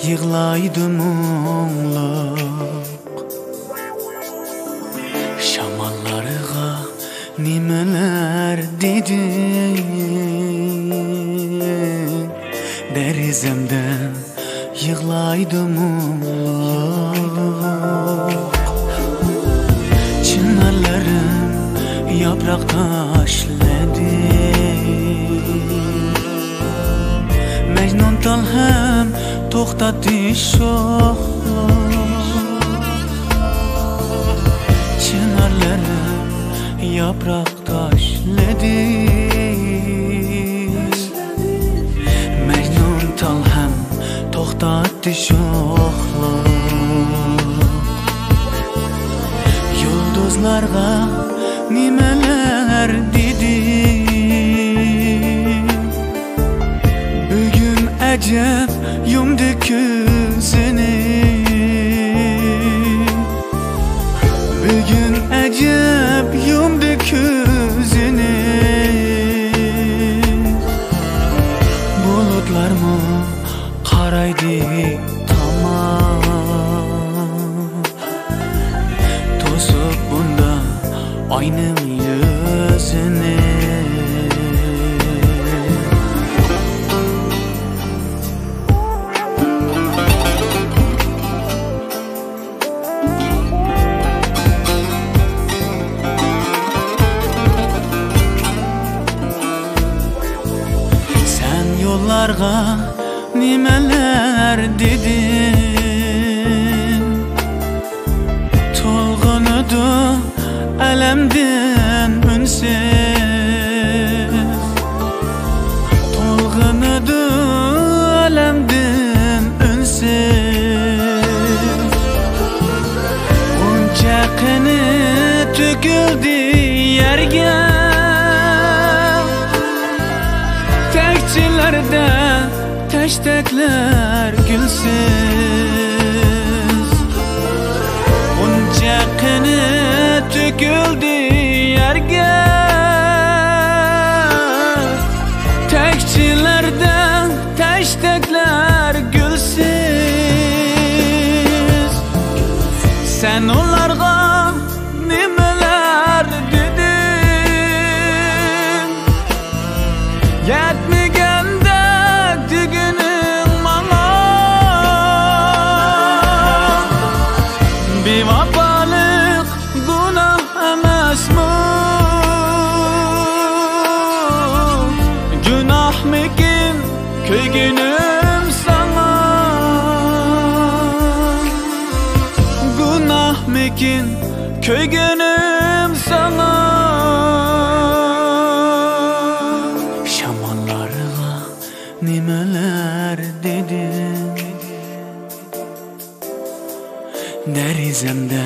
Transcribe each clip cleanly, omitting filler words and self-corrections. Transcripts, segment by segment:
yığlaydım onluq. Şamallarığa nimeler dedin, derizemden yığlaydım onluq. Çınarlarım yaprak taşladı, Mecnun talhem toxtadı şoxluq. Çınarlarım yaprak taşladı, Mecnun talhem toxtadı şoxluq. Yulduzlarga nimeler dedim, bugün acep yumdu gözünü, bugün acep yumdu gözünü. Bulutlar mı karaydı tamam, tosup bunda aynım yüzünü. Sen yollarga nimeler dedin, tolğunudu elemden ünsüz, tolğunudu elemden ünsüz. Bunca qini töküldü yerge, tekçilerde teştekler gülsüz. Bunca qini töküldü yerge, tekçilerde teştekler gülsüz. Sen onlarga nimeler dedin, yetmegende düğünün bana, bir vabalık günah emasmı, günah mekin köygünüm sana, günah mekin köygünüm sana. Şamallarığa nimeler dedin, derizemde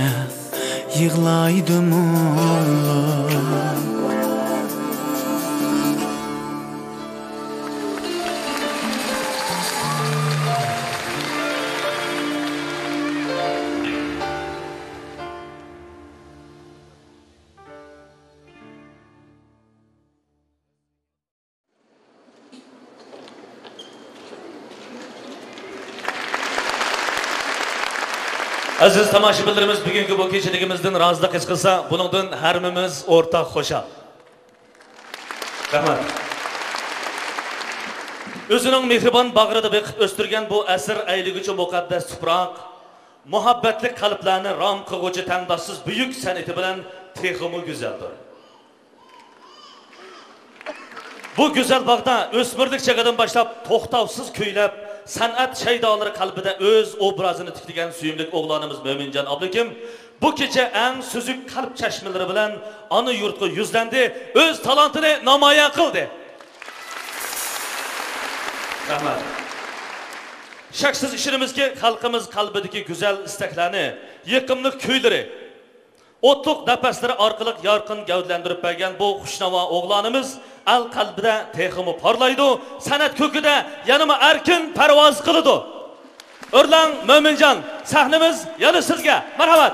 yığlaydım onluq. Aziz tomoshabinlarimiz, bugungi bu kechiligimizdan rozilik his qilsa, buningdan harmimiz o'rtoq xo'sha. Rahmat. O'zining mehribon bag'rida beqib o'stirgan bu asr ayliguchi muqaddas tuproq, muhabbatli qalblarni rom qilguvchi tangdoshsiz buyuk san'ati bilan texmi go'zaldir. Bu go'zal bog'da o'smirlik chaqadan boshlab to'xtovsiz kuylab, san'at shaydolari qalbida o'z obrazini tikdigan suyimlik o'g'lonimiz Mo'minjon Abdukim bu kecha eng suzuk qalb chashmalari bilan ona yurtga yuzlandi, o'z talantini namoyon qildi. Rahmat. Shaksiz ishimizki, xalqimiz qalbidagi go'zal istaklarni, yiqimli kuylari, o'tliq nafaslari orqali yorqin gavdlantirib bergan bu xushnavo o'g'lonimiz al qalbida texmi porlaydi, san'at ko'kida yanama erkin parvoz qiladi. O'rlang Mo'minjon, sahnimiz yana sizga. Marhamat.